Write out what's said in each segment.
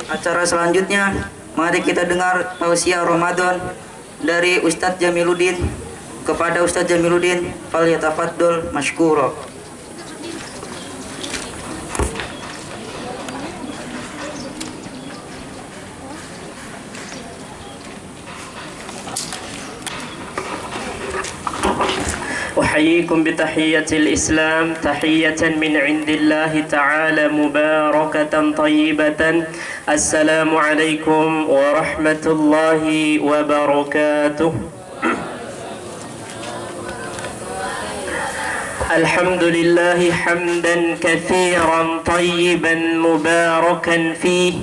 Acara selanjutnya, mari kita dengar tausiah Ramadan dari Ustadz Jamiluddin. Kepada Ustadz Jamiluddin, falyatafaddal mashkura. أحييكم بتحية الإسلام تحية من عند الله تعالى مباركة طيبة. السلام عليكم ورحمة الله وبركاته. الحمد لله حمدا كثيرا طيبا مباركا فيه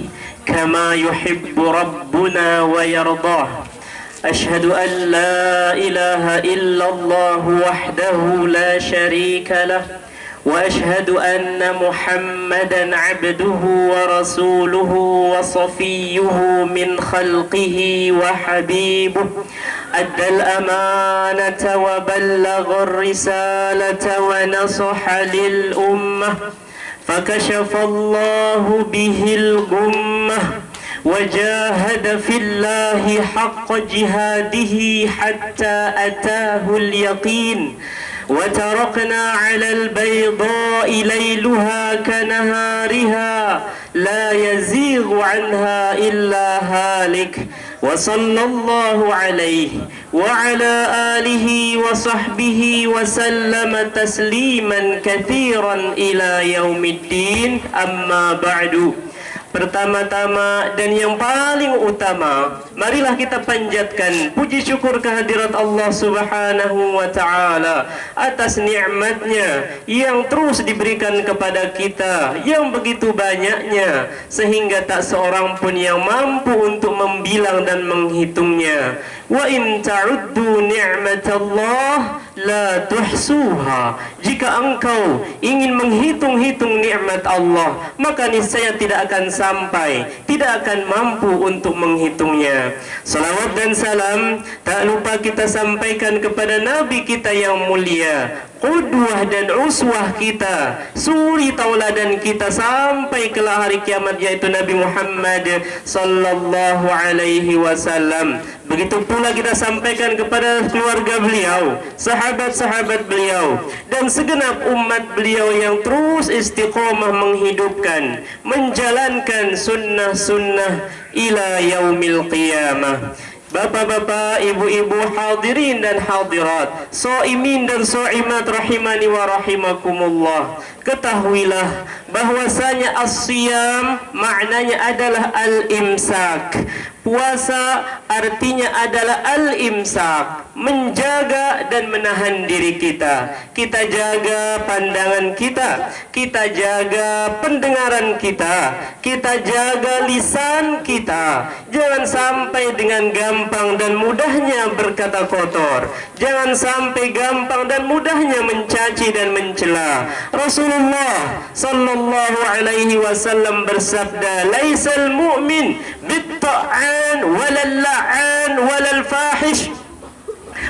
كما يحب ربنا ويرضاه. أشهد أن لا إله إلا الله وحده لا شريك له وأشهد أن محمدا عبده ورسوله وصفيه من خلقه وحبيبه. أدى الأمانة وبلغ الرسالة ونصح للأمة فكشف الله به الغمة وجاهد في الله حق جهاده حتى أتاه اليقين. وتركنا على البيضاء ليلها كنهارها لا يزيغ عنها إلا هالك. وصلى الله عليه وعلى آله وصحبه وسلم تسليما كثيرا إلى يوم الدين. أما بعد. Pertama-tama dan yang paling utama, marilah kita panjatkan puji syukur kehadirat Allah Subhanahu wa Ta'ala atas nikmatnya yang terus diberikan kepada kita yang begitu banyaknya sehingga tak seorang pun yang mampu untuk membilang dan menghitungnya. Wa in ta'uddu ni'matallah la tuhsuha. Jika engkau ingin menghitung-hitung nikmat Allah, maka niscaya tidak akan sampai, tidak akan mampu untuk menghitungnya. Salawat dan salam tak lupa kita sampaikan kepada Nabi kita yang mulia, qudwah dan uswah kita, suri tauladan kita sampai ke hari kiamat, yaitu Nabi Muhammad sallallahu alaihi wasallam. Begitu pula kita sampaikan kepada keluarga beliau, sahabat-sahabat beliau, dan segenap umat beliau yang terus istiqomah menghidupkan, menjalankan sunnah-sunnah ila yaumil qiyamah. Bapak-bapak, ibu-ibu, hadirin dan hadirat, shaimin dan shaimat rahimani wa rahimakumullah. Ketahuilah bahwasanya as-siyam maknanya adalah al-imsak. Puasa artinya adalah al-imsak, menjaga dan menahan diri kita. Kita jaga pandangan kita, kita jaga pendengaran kita, kita jaga lisan kita. Jangan sampai dengan gampang dan mudahnya berkata kotor. Jangan sampai gampang dan mudahnya mencaci dan mencela. Rasulullah sallallahu alaihi wasallam bersabda, "Laisal mu'min bit-ta'an walal la'an walal fahish."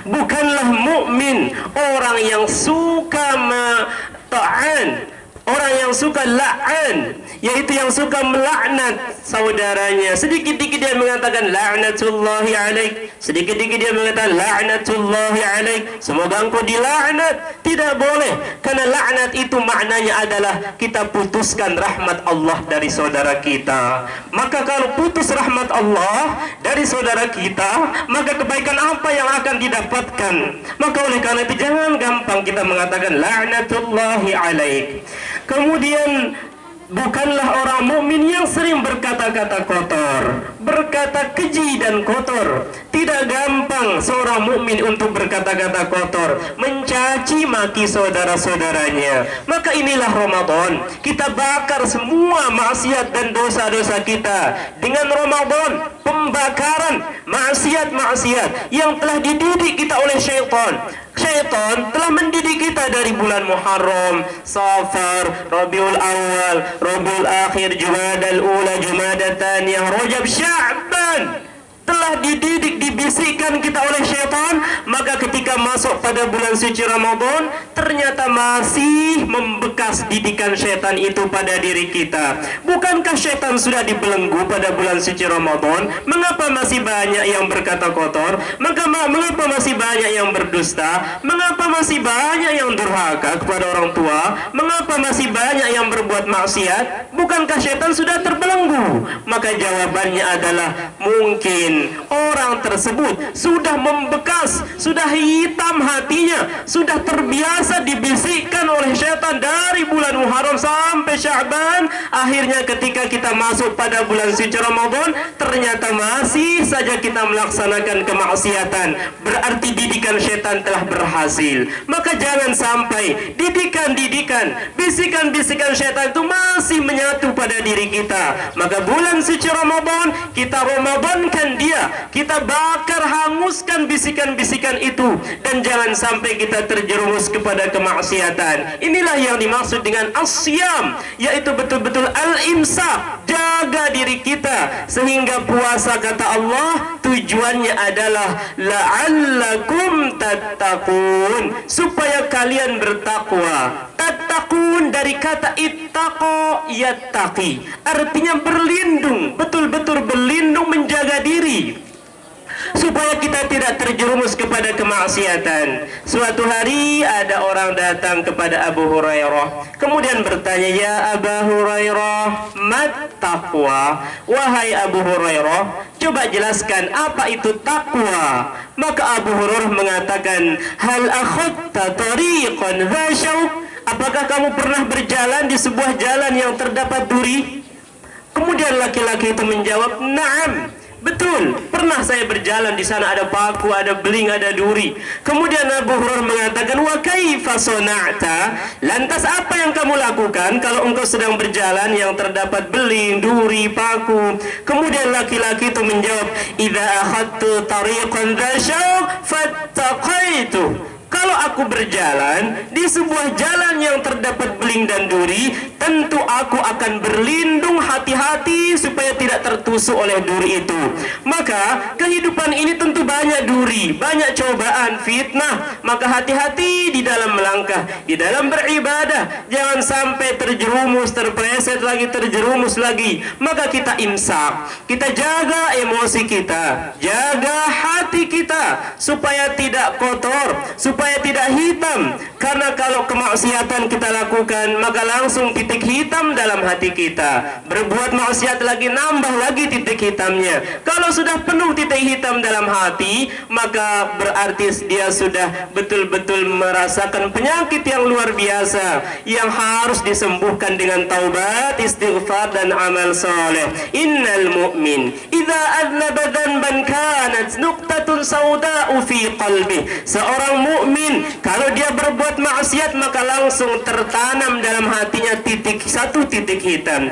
Bukanlah mukmin orang yang suka ta'an, orang yang suka la'an, yaitu yang suka melaknat saudaranya. Sedikit-dikit dia mengatakan la'natullahi alaik, sedikit-dikit dia mengatakan la'natullahi alaik, semoga engkau dilaknat. Tidak boleh, karena laknat itu maknanya adalah kita putuskan rahmat Allah dari saudara kita. Maka kalau putus rahmat Allah dari saudara kita, maka kebaikan apa yang akan didapatkan? Maka oleh karena itu jangan gampang kita mengatakan la'natullahi alaik. Kemudian bukanlah orang mukmin yang sering berkata-kata kotor, berkata keji dan kotor. Tidak gampang seorang mukmin untuk berkata-kata kotor, mencaci maki saudara-saudaranya. Maka inilah Ramadan, kita bakar semua maksiat dan dosa-dosa kita dengan Ramadan, pembakaran maksiat-maksiat yang telah dididik kita oleh syaitan. Syaitan telah mendidik kita dari bulan Muharram, Safar, Rabiul Awal, Rabiul Akhir, Jumadal Ula, Jumadat Thaniyah, Rajab, Sya'ban. Telah dididik, dibisikkan kita oleh syaitan. Maka ketika masuk pada bulan suci Ramadan, ternyata masih membekas didikan setan itu pada diri kita. Bukankah setan sudah dibelenggu pada bulan suci Ramadan? Mengapa masih banyak yang berkata kotor? Mengapa masih banyak yang berdusta? Mengapa masih banyak yang durhaka kepada orang tua? Mengapa masih banyak yang berbuat maksiat? Bukankah setan sudah terbelenggu? Maka jawabannya adalah mungkin orang tersebut sudah membekas, sudah hitam hatinya, sudah terbiasa dibisikkan oleh setan dari bulan Muharram sampai Sya'ban. Akhirnya ketika kita masuk pada bulan suci Ramadan, ternyata masih saja kita melaksanakan kemaksiatan. Berarti didikan setan telah berhasil. Maka jangan sampai didikan-didikan, bisikan-bisikan setan itu masih menyatu pada diri kita. Maka bulan suci Ramadan, kita Ramadankan dia, kita bakar, hanguskan bisikan-bisikan itu, dan jangan sampai kita terjerumus kepada kemaksiatan. Inilah yang dimaksud dengan as-siyam, yaitu betul-betul al-imsak, jaga diri kita. Sehingga puasa, kata Allah, tujuannya adalah la'allakum tattaqun, supaya kalian bertakwa. Tattaqun dari kata ittaqa yattaqi, artinya berlindung, betul-betul berlindung, menjaga diri supaya kita tidak terjerumus kepada kemaksiatan. Suatu hari ada orang datang kepada Abu Hurairah, kemudian bertanya, "Ya Abu Hurairah, mat taqwa?" Wahai Abu Hurairah, coba jelaskan apa itu takwa. Maka Abu Hurairah mengatakan, "Hal akhadta tariqan dha syauq?" Apakah kamu pernah berjalan di sebuah jalan yang terdapat duri? Kemudian laki-laki itu menjawab, "Na'am, betul, pernah saya berjalan, di sana ada paku, ada beling, ada duri." Kemudian Abu Hurairah mengatakan, "Wa kaifa sana'ta?" Lantas apa yang kamu lakukan kalau engkau sedang berjalan yang terdapat beling, duri, paku? Kemudian laki-laki itu menjawab, "Idza akhadtu tariqan dha syauq fattaqaitu." Kalau aku berjalan di sebuah jalan yang terdapat beling dan duri, tentu aku akan berlindung, hati-hati supaya tidak tertusuk oleh duri itu. Maka kehidupan ini tentu banyak duri, banyak cobaan, fitnah. Maka hati-hati di dalam melangkah, di dalam beribadah. Jangan sampai terjerumus, terpeleset lagi, terjerumus lagi. Maka kita imsak, kita jaga emosi kita, jaga hati kita supaya tidak kotor, supaya tidak hitam. Karena kalau kemaksiatan kita lakukan, maka langsung titik hitam dalam hati kita. Berbuat maksiat lagi, nambah lagi titik hitamnya. Kalau sudah penuh titik hitam dalam hati, maka berarti dia sudah betul-betul merasakan penyakit yang luar biasa, yang harus disembuhkan dengan taubat, istighfar, dan amal soleh. Innal mu'min idza adnaba dhanban kanat nuqtatun sauda'u fi qalbi. Seorang mukmin kalau dia berbuat maksiat, maka langsung tertanam dalam hatinya satu titik hitam.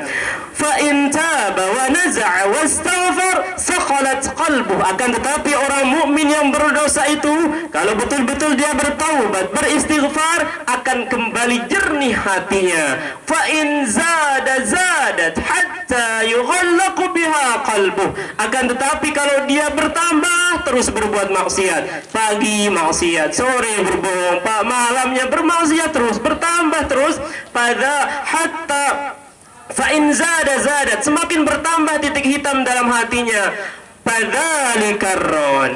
Fa in taba wa naza'a wastaghfar sakhalat qalbuh. Akan tetapi orang mukmin yang berdosa itu, kalau betul-betul dia bertaubat, beristighfar, akan kembali jernih hatinya. Fa in zadat hatta yughallaqu biha qalbuh. Akan tetapi kalau dia bertambah terus berbuat maksiat, pagi maksiat, sore berbohong, malamnya bermaksiat terus, bertambah terus, pada hatta fa in zadat, semakin bertambah titik hitam dalam hatinya. Fadzalika ar-ran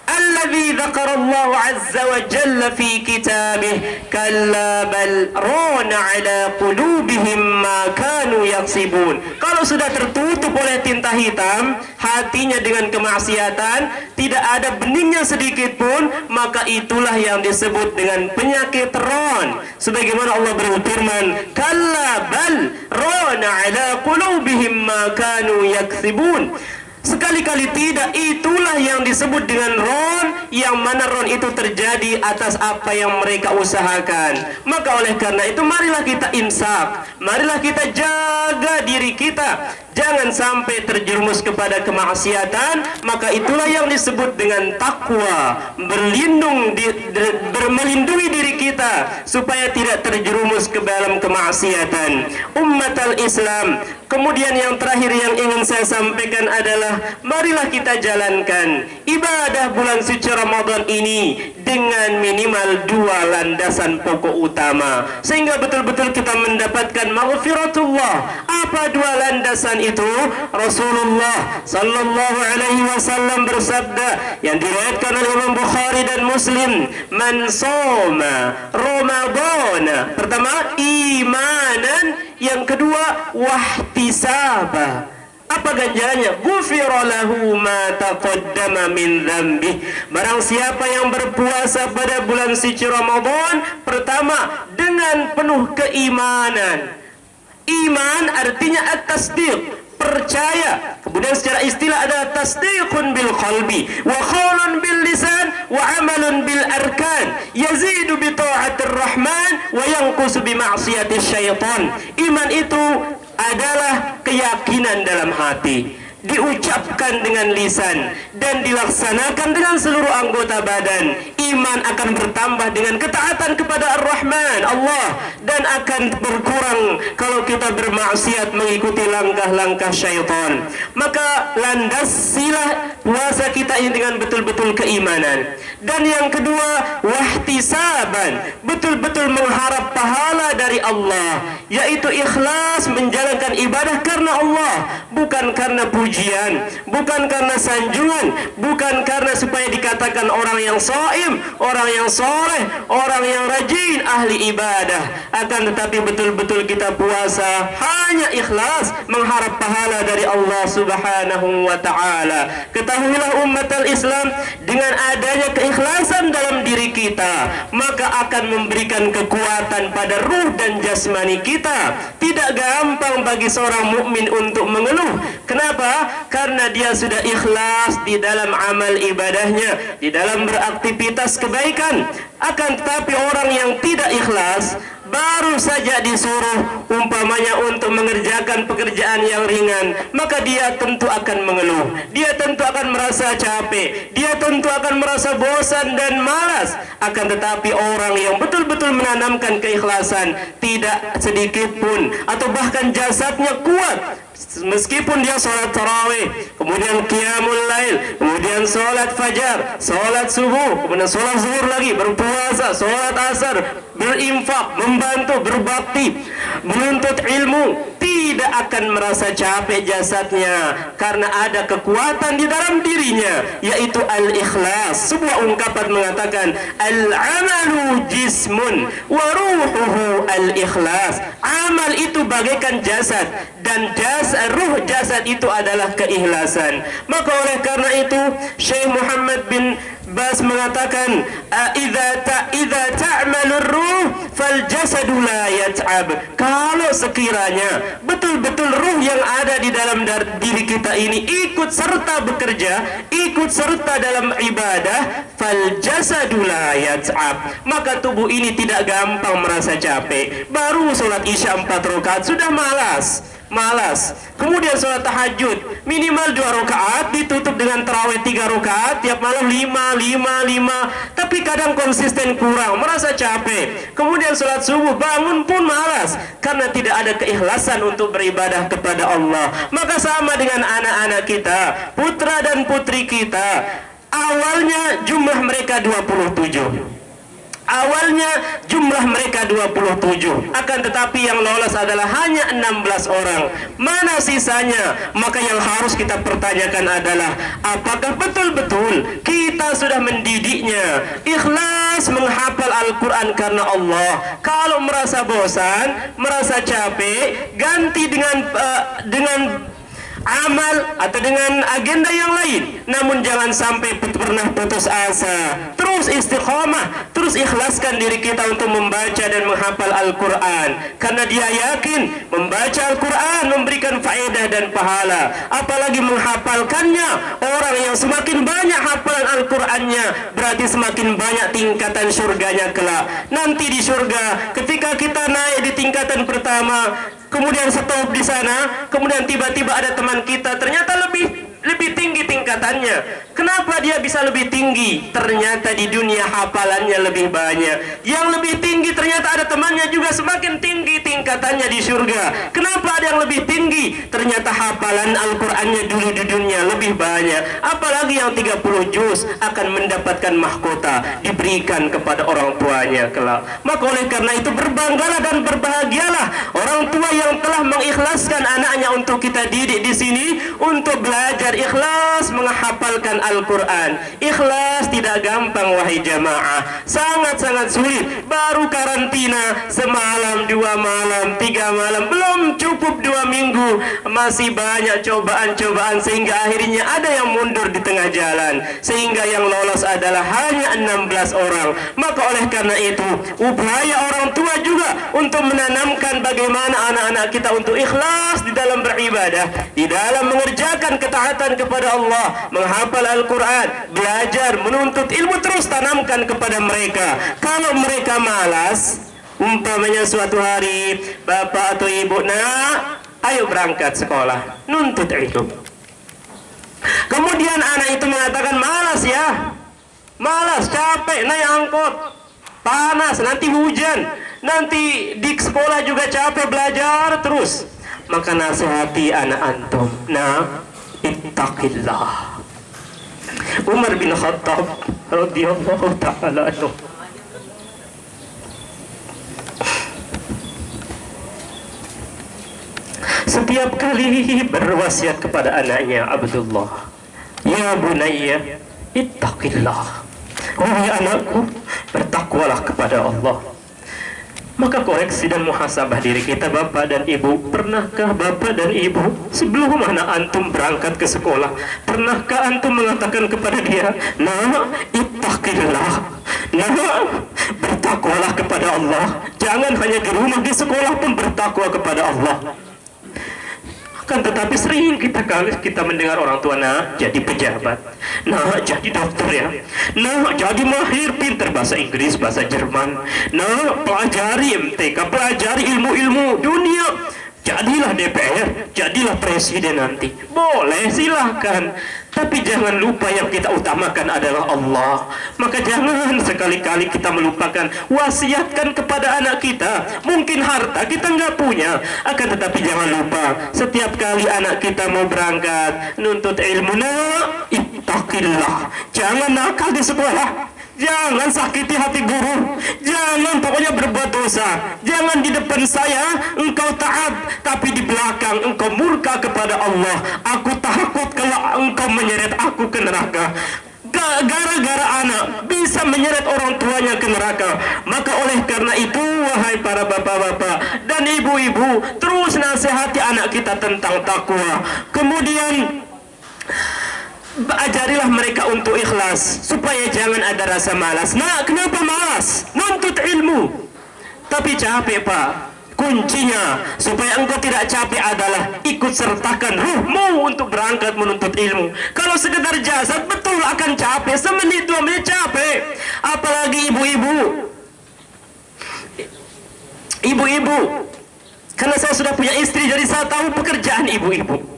alladzi dzakara Allah azza wa jalla fi kitabih kalla bal rana ala qulubihim ma kanu yaksibun. Kalau sudah tertutup oleh tinta hitam hatinya dengan kemaksiatan, tidak ada beningnya sedikit pun, maka itulah yang disebut dengan penyakit ron. Sebagaimana Allah berfirman, kalla bal rana ala qulubihim ma kanu yaksibun. Sekali-kali tidak, itulah yang disebut dengan ron, yang mana ron itu terjadi atas apa yang mereka usahakan. Maka oleh karena itu, marilah kita imsak, marilah kita jaga diri kita, jangan sampai terjerumus kepada kemaksiatan. Maka itulah yang disebut dengan takwa, melindungi diri kita supaya tidak terjerumus ke dalam kemaksiatan. Ummatal Islam, kemudian yang terakhir yang ingin saya sampaikan adalah marilah kita jalankan ibadah bulan suci Ramadan ini dengan minimal 2 landasan pokok utama, sehingga betul-betul kita mendapatkan maghfiratullah. Apa 2 landasan itu? Rasulullah sallallahu alaihi wasallam bersabda yang diriwayatkan oleh Imam Bukhari dan Muslim, man shoma Ramadan, pertama imanan, yang kedua wahtisaba. Apa ganjarannya? Ghufira lahu ma taqaddama min dzambi. Barang siapa yang berpuasa pada bulan suci Ramadan, pertama dengan penuh keimanan. Iman artinya at-tasdiq, percaya. Kemudian secara istilah ada tasdiqun bil qalbi wa qaulun bil lisan wa amalun bil arkan, yazidu bi ta'atir rahman wa yanqusu bi ma'siyatis syaitan. Iman itu adalah keyakinan dalam hati, diucapkan dengan lisan dan dilaksanakan dengan seluruh anggota badan. Iman akan bertambah dengan ketaatan kepada Ar-Rahman Allah, dan akan berkurang kalau kita bermaksiat mengikuti langkah-langkah syaitan. Maka landasilah puasa kita ini dengan betul-betul keimanan. Dan yang kedua, wahtisaban, betul-betul mengharap pahala dari Allah, yaitu ikhlas menjalankan ibadah karena Allah, bukan karena pujian, bukan karena sanjungan, bukan karena supaya dikatakan orang yang shaim, orang yang soleh, orang yang rajin, ahli ibadah. Akan tetapi betul-betul kita puasa hanya ikhlas mengharap pahala dari Allah subhanahu wa ta'ala. Ketahuilah umat al-Islam, dengan adanya keikhlasan dalam diri kita, maka akan memberikan kekuatan pada ruh dan jasmani kita. Tidak gampang bagi seorang mukmin untuk mengeluh. Kenapa? Karena dia sudah ikhlas di dalam amal ibadahnya, di dalam beraktivitas kebaikan. Akan tetapi orang yang tidak ikhlas, baru saja disuruh umpamanya untuk mengerjakan pekerjaan yang ringan, maka dia tentu akan mengeluh, dia tentu akan merasa capek, dia tentu akan merasa bosan dan malas. Akan tetapi orang yang betul-betul menanamkan keikhlasan, tidak sedikit pun atau bahkan jasadnya kuat, meskipun dia sholat tarawih, kemudian qiyamul lail, kemudian sholat fajar, sholat subuh, kemudian sholat zuhur lagi, berpuasa, sholat asar, berinfak, membantu, berbakti, menuntut ilmu, tidak akan merasa capek jasadnya karena ada kekuatan di dalam dirinya, yaitu al-ikhlas. Sebuah ungkapan mengatakan al-amalu jismun wa ruhuhu al-ikhlas. Amal itu bagaikan jasad, dan ruh jasad itu adalah keikhlasan. Maka oleh karena itu Syekh Muhammad bin Bas mengatakan, idza ta'malur ruh fal jasadu la yat'ab. Kalau sekiranya betul-betul ruh yang ada di dalam diri kita ini ikut serta bekerja, ikut serta dalam ibadah, fal jasadu la yat'ab, maka tubuh ini tidak gampang merasa capek. Baru sholat isya 4 rakaat sudah malas. Kemudian sholat tahajud minimal 2 rakaat, ditutup dengan tarawih 3 rakaat, tiap malam 5, tapi kadang konsisten kurang, merasa capek. Kemudian sholat subuh bangun pun malas karena tidak ada keikhlasan untuk beribadah kepada Allah. Maka sama dengan anak-anak kita, putra dan putri kita, awalnya jumlah mereka 27. Awalnya jumlah mereka 27, akan tetapi yang lolos adalah hanya 16 orang. Mana sisanya? Maka yang harus kita pertanyakan adalah, apakah betul-betul kita sudah mendidiknya ikhlas menghafal Al-Quran karena Allah? Kalau merasa bosan, merasa capek, ganti dengan amal atau dengan agenda yang lain. Namun jangan sampai pernah putus asa. Terus istiqomah, terus ikhlaskan diri kita untuk membaca dan menghafal Al-Quran, karena dia yakin membaca Al-Quran memberikan faedah dan pahala. Apalagi menghafalkannya, orang yang semakin banyak hafalan Al-Qurannya, berarti semakin banyak tingkatan surganya kelak. Nanti di surga, ketika kita naik di tingkatan pertama, kemudian stop di sana, kemudian tiba-tiba ada teman kita ternyata lebih lebih tinggi tingkatannya. Kenapa dia bisa lebih tinggi? Ternyata di dunia hafalannya lebih banyak. Yang lebih tinggi ternyata ada temannya juga semakin tinggi tingkatannya di surga. Kenapa ada yang lebih tinggi? Ternyata hafalan Al-Qur'annya dulu di dunia lebih banyak. Apalagi yang 30 juz akan mendapatkan mahkota, diberikan kepada orang tuanya kelak. Maka oleh karena itu berbanggalah dan berbahagialah orang tua yang telah mengikhlaskan anaknya untuk kita didik di sini untuk belajar ikhlas menghafalkan Al-Quran. Ikhlas tidak gampang wahai jamaah, sangat-sangat sulit. Baru karantina semalam, 2 malam, 3 malam, belum cukup 2 minggu, masih banyak cobaan-cobaan sehingga akhirnya ada yang mundur di tengah jalan, sehingga yang lolos adalah hanya 16 orang. Maka oleh karena itu upaya orang tua juga untuk menanamkan bagaimana anak-anak kita untuk ikhlas di dalam beribadah, di dalam mengerjakan ketaatan kepada Allah, menghafal Al-Quran, belajar, menuntut ilmu, terus tanamkan kepada mereka. Kalau mereka malas, umpamanya suatu hari bapak atau ibu, nak, ayo berangkat sekolah, nuntut ilmu. Kemudian anak itu mengatakan malas ya, malas, capek, naik angkot, panas, nanti hujan, nanti di sekolah juga capek belajar terus. Maka nasihati anak antum, nah, ittaqillah. Umar bin Khattab radhiyallahu ta'ala anhu setiap kali berwasiat kepada anaknya Abdullah, ya bunayya ittaqillah, wahai anakku, bertakwalah kepada Allah. Maka koreksi dan muhasabah diri kita, bapak dan ibu. Pernahkah bapak dan ibu sebelum anak antum berangkat ke sekolah, pernahkah antum mengatakan kepada dia, nah, ittaqillah, nah, bertakwalah kepada Allah. Jangan hanya di rumah, di sekolah pun bertakwa kepada Allah. Kan tetapi sering kita mendengar orang tua, nah, jadi pejabat, nah, jadi dokter ya, nah, jadi mahir pintar bahasa Inggris, bahasa Jerman, nah, pelajari MTK, pelajari ilmu-ilmu dunia, jadilah DPR, jadilah presiden nanti. Boleh, silahkan. Tapi jangan lupa yang kita utamakan adalah Allah. Maka jangan sekali-kali kita melupakan, wasiatkan kepada anak kita. Mungkin harta kita nggak punya, akan tetapi jangan lupa setiap kali anak kita mau berangkat nuntut ilmu, nak, ittaqillah. Jangan nakal di sekolah, jangan sakiti hati guru, jangan pokoknya berbuat dosa. Jangan di depan saya engkau taat, tapi di belakang engkau murka kepada Allah. Aku takut kalau engkau menyeret aku ke neraka. Gara-gara anak bisa menyeret orang tuanya ke neraka. Maka oleh karena itu, wahai para bapak-bapak dan ibu-ibu, terus nasihati anak kita tentang takwa. Kemudian ajarilah mereka untuk ikhlas, supaya jangan ada rasa malas. Nah, kenapa malas? Nuntut ilmu tapi capek, Pak. Kuncinya supaya engkau tidak capek adalah ikut sertakan ruhmu untuk berangkat menuntut ilmu. Kalau sekedar jasad, betul akan capek, semenit 2 menit capek. Apalagi ibu-ibu, karena saya sudah punya istri, jadi saya tahu pekerjaan ibu-ibu.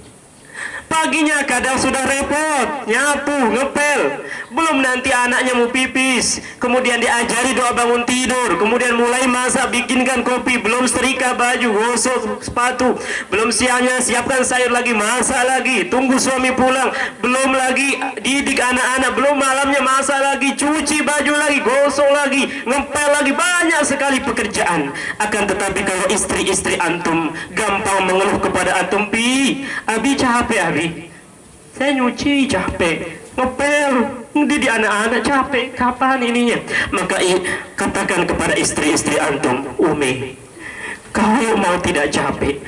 Paginya kadang sudah repot, nyapu, ngepel, belum nanti anaknya mau pipis, kemudian diajari doa bangun tidur, kemudian mulai masak, bikinkan kopi, belum setrika baju, gosok sepatu, belum siangnya siapkan sayur lagi, masak lagi, tunggu suami pulang, belum lagi didik anak-anak, belum malamnya masak lagi, cuci baju lagi, gosok lagi, ngepel lagi, banyak sekali pekerjaan. Akan tetapi kalau istri-istri antum gampang mengeluh kepada antum, abi capek, abi, saya nyuci capek, ngepel, mendidik anak-anak capek, kapan ininya? Maka katakan kepada istri-istri antum, Umi, kalau mau tidak capek,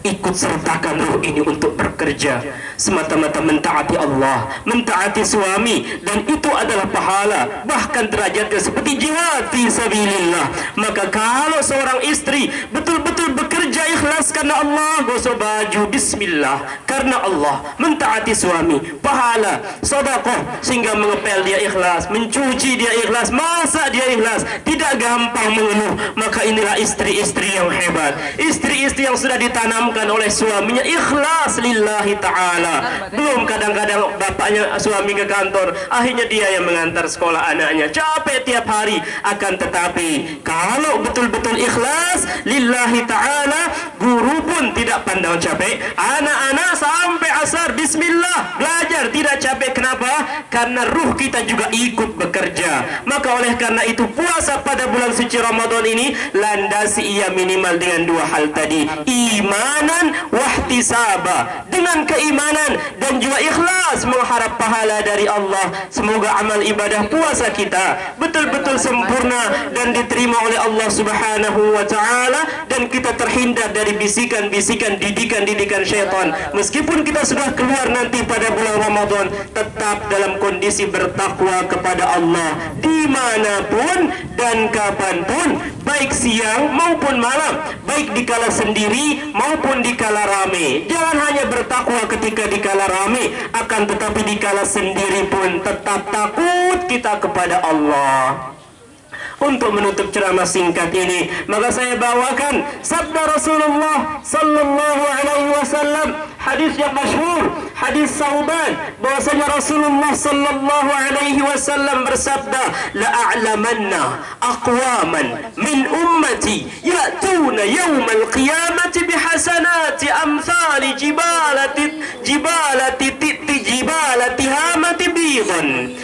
ikut sertakan ruh ini untuk bekerja semata-mata mentaati Allah, mentaati suami, dan itu adalah pahala, bahkan derajatnya seperti jihad fi sabilillah. Maka kalau seorang istri betul-betul bekerja ikhlas karena Allah, gosok baju bismillah karena Allah, mentaati suami, pahala, sedekah sehingga mengepel dia ikhlas, mencuci dia ikhlas, masak dia ikhlas, tidak gampang mengeluh. Maka inilah istri-istri yang hebat, istri-istri yang sudah ditanamkan oleh suaminya ikhlas lillahi ta'ala. Belum kadang-kadang bapaknya suami ke kantor, akhirnya dia yang mengantar sekolah anaknya, capek tiap hari. Akan tetapi kalau betul-betul ikhlas lillahi ta'ala, guru pun tidak pandang capek, anak-anak sampai asar bismillah belajar tidak capek. Kenapa? Karena ruh kita juga ikut bekerja. Maka oleh karena itu puasa pada bulan suci Ramadan ini landasi ia minimal dengan dua hal tadi, imanan wahtisaba, dengan keimanan dan juga ikhlas mengharap pahala dari Allah. Semoga amal ibadah puasa kita betul-betul sempurna dan diterima oleh Allah Subhanahu wa ta'ala, dan kita terhindar dari bisikan-bisikan, didikan-didikan syaitan. Meskipun kita sudah keluar nanti pada bulan Ramadan, tetap dalam kondisi bertakwa kepada Allah dimanapun dan kapanpun, baik siang maupun malam, baik dikala sendiri maupun dikala rame. Jangan hanya bertakwa ketika dikala rame, akan tetapi dikala sendiri pun tetap takut kita kepada Allah. Untuk menutup ceramah singkat ini, maka saya bawakan sabda Rasulullah sallallahu alaihi wasallam, hadis yang masyhur, hadis Sauban, bahwasanya Rasulullah sallallahu alaihi wasallam bersabda, la a'lamanna aqwaman min ummati ya'tuna yawmal qiyamati bihasanati amsali jibalati hamati bidan.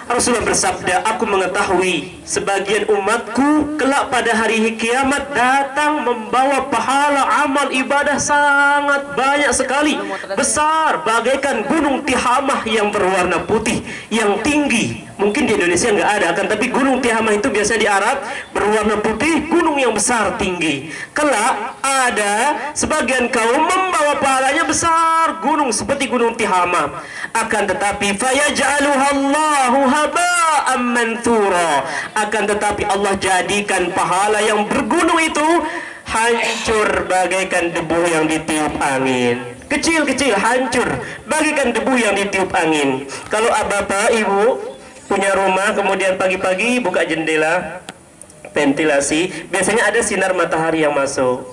Rasulullah bersabda, aku mengetahui sebagian umatku kelak pada hari kiamat datang membawa pahala amal ibadah sangat banyak sekali, besar bagaikan gunung Tihamah yang berwarna putih, yang tinggi. Mungkin di Indonesia nggak ada, kan? Tapi gunung Tihamah itu biasa di Arab, berwarna putih, gunung yang besar tinggi. Kelak ada sebagian kaum membawa pahalanya besar, gunung seperti gunung Tihamah. Akan tetapi fayaj'aluhallahu haba'an manthura. Akan tetapi Allah jadikan pahala yang bergunung itu hancur bagaikan debu yang ditiup angin. Kecil-kecil hancur bagaikan debu yang ditiup angin. Kalau bapak ibu punya rumah, kemudian pagi-pagi buka jendela, ventilasi, biasanya ada sinar matahari yang masuk.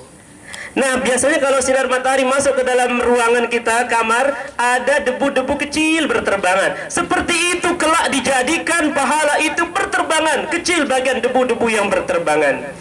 Nah, biasanya kalau sinar matahari masuk ke dalam ruangan kita, kamar, ada debu-debu kecil berterbangan. Seperti itu kelak dijadikan pahala itu berterbangan, kecil bagian debu-debu yang berterbangan.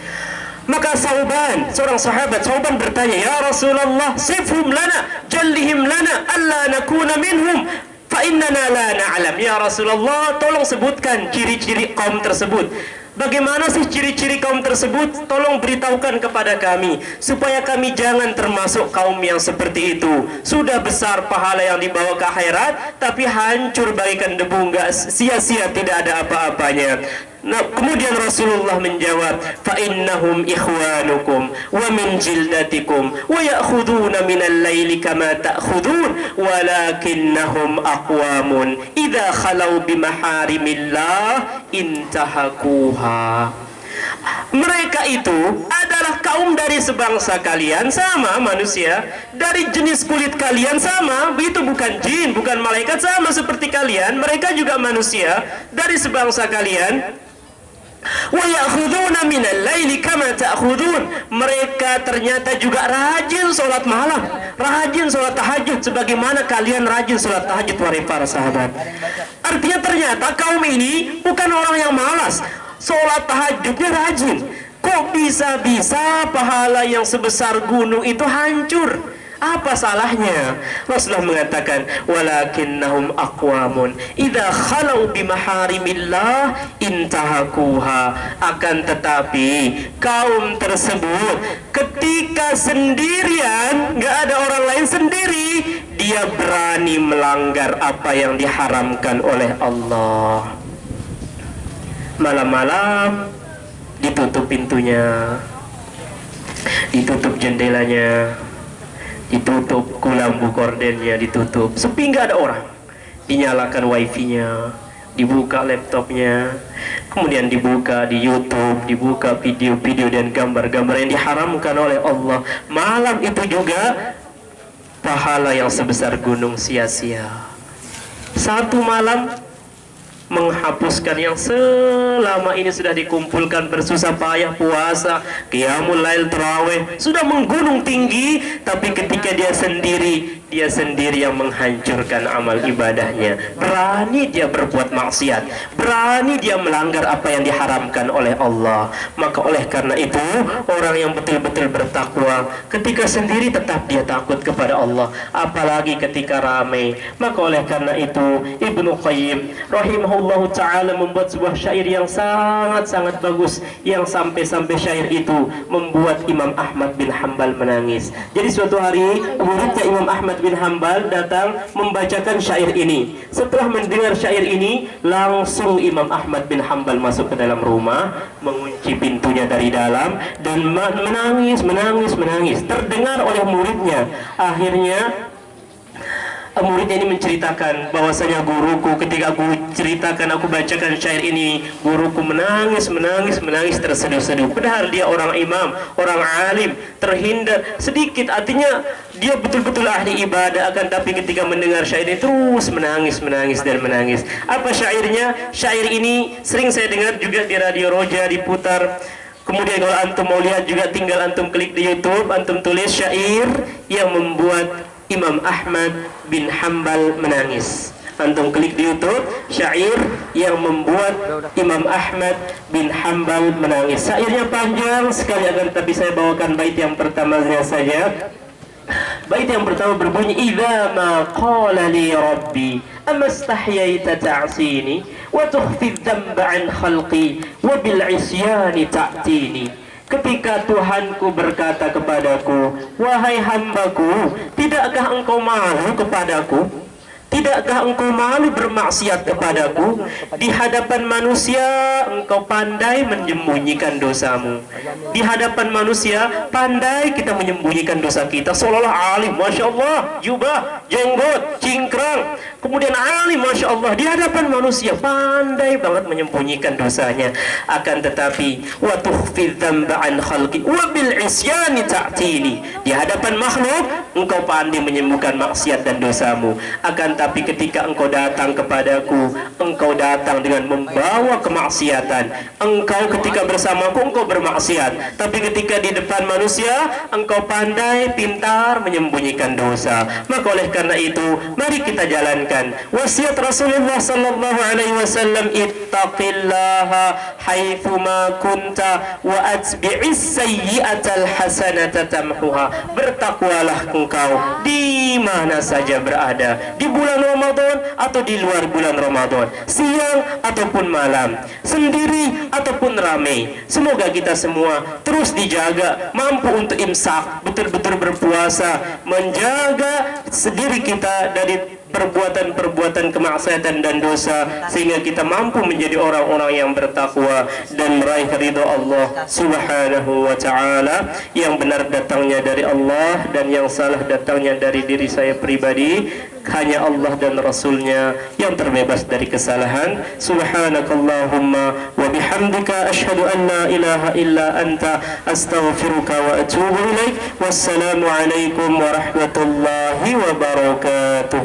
Maka Sauban, seorang sahabat, Sauban bertanya, ya Rasulullah, sifhum lana, jallihim lana, alla nakuna minhum, fa innana la na'lam. Ya Rasulullah, tolong sebutkan ciri-ciri kaum tersebut. Bagaimana sih ciri-ciri kaum tersebut? Tolong beritahukan kepada kami, supaya kami jangan termasuk kaum yang seperti itu. Sudah besar pahala yang dibawa ke akhirat, tapi hancur bagaikan debu, enggak sia-sia, tidak ada apa-apanya. Nah, kemudian Rasulullah menjawab, fa innahum ikhwanukum wa min jildatikum wa ya'khuduna minal laili kama ta'khudun walakinnahum aqwamun idza khalau bimaharimillah intahakuha. Mereka itu adalah kaum dari sebangsa kalian, sama manusia, dari jenis kulit kalian sama, itu bukan jin, bukan malaikat, sama seperti kalian, mereka juga manusia dari sebangsa kalian. Wa ya'khuduna minal laili kama ta'khudun. Mereka ternyata juga rajin sholat malam, rajin sholat tahajud sebagaimana kalian rajin sholat tahajud, wahai para sahabat. Artinya ternyata kaum ini bukan orang yang malas, sholat tahajudnya rajin. Kok bisa-bisa pahala yang sebesar gunung itu hancur? Apa salahnya? Rasulullah mengatakan, walakinnahum aqwamun idza khalau bimaharimillah intahakuha. Akan tetapi kaum tersebut ketika sendirian, nggak ada orang lain, sendiri, dia berani melanggar apa yang diharamkan oleh Allah. Malam-malam ditutup pintunya, ditutup jendelanya, ditutup kulambu kordennya, ditutup, sepi, nggak ada orang. Dinyalakan wifi-nya, dibuka laptopnya, kemudian dibuka di YouTube, dibuka video-video dan gambar-gambar yang diharamkan oleh Allah. Malam itu juga pahala yang sebesar gunung sia-sia. Satu malam menghapuskan yang selama ini sudah dikumpulkan bersusah payah puasa, qiyamul lail, tarawih, sudah menggunung tinggi, tapi ketika dia sendiri yang menghancurkan amal ibadahnya. Berani dia berbuat maksiat, berani dia melanggar apa yang diharamkan oleh Allah. Maka oleh karena itu, orang yang betul-betul bertakwa ketika sendiri tetap dia takut kepada Allah, apalagi ketika ramai. Maka oleh karena itu, Ibnu Qayyim rahimahullahu ta'ala membuat sebuah syair yang sangat-sangat bagus, yang sampai-sampai syair itu membuat Imam Ahmad bin Hanbal menangis. Jadi suatu hari muridnya Imam Ahmad bin Hanbal datang membacakan syair ini. Setelah mendengar syair ini, langsung Imam Ahmad bin Hanbal masuk ke dalam rumah, mengunci pintunya dari dalam dan menangis. Terdengar oleh muridnya. Akhirnya muridnya ini menceritakan bahwasanya guruku, ketika aku ceritakan, aku bacakan syair ini, guruku menangis terseduh-seduh. Padahal dia orang imam, orang alim, terhindar sedikit, artinya dia betul-betul ahli ibadah, akan tapi ketika mendengar syair ini terus menangis. Apa syairnya? Syair ini sering saya dengar juga di Radio Roja diputar. Kemudian kalau antum mau lihat juga tinggal antum klik di YouTube, antum tulis syair yang membuat Imam Ahmad bin Hanbal menangis. Antum klik di YouTube, syair yang membuat Imam Ahmad bin Hanbal menangis. Syairnya panjang sekali, akan tapi saya bawakan bait yang pertamanya saja. Bait yang pertama berbunyi, idza ma qala li rabbi amastahyaita ta'sini wa tukhfi dhanba an khalqi wa bil isyani ta'tini. Ketika Tuhanku berkata kepadaku, wahai hambaku, tidakkah engkau malu kepadaku? Tidakkah engkau malu bermaksiat kepadaku? Di hadapan manusia engkau pandai menyembunyikan dosamu. Di hadapan manusia pandai kita menyembunyikan dosa kita, seolah-olah alim, Masya Allah, jubah, jenggot, cingkrang, kemudian alim, Masya Allah. Di hadapan manusia pandai banget menyembunyikan dosanya. Akan tetapi wa tukhfi dzamba an khalqi wa bil isyani ta'tini. Di hadapan makhluk engkau pandai menyembuhkan maksiat dan dosamu. Akan tapi ketika engkau datang kepadaku, engkau datang dengan membawa kemaksiatan. Engkau ketika bersamaku engkau bermaksiat, tapi ketika di depan manusia engkau pandai, pintar menyembunyikan dosa. Maka oleh karena itu, mari kita jalankan wasiat Rasulullah sallallahu alaihi wasallam, ittaqillaha haitsu ma kunta wa atbi'is sayyi'atal hasanata tamhuha. Bertakwalah engkau di mana saja berada, di bulan Ramadan atau di luar bulan Ramadan, siang ataupun malam, sendiri ataupun ramai. Semoga kita semua terus dijaga, mampu untuk imsak, betul-betul berpuasa, menjaga diri kita dari perbuatan-perbuatan kemaksiatan dan dosa, sehingga kita mampu menjadi orang-orang yang bertakwa dan meraih ridha Allah Subhanahu wa ta'ala. Yang benar datangnya dari Allah dan yang salah datangnya dari diri saya pribadi. Hanya Allah dan Rasulnya yang terbebas dari kesalahan. Subhanakallahumma wa bihamdika asyhadu an la ilaha illa anta astaghfiruka wa atubu ilaik. Wassalamu alaikum warahmatullahi wabarakatuh.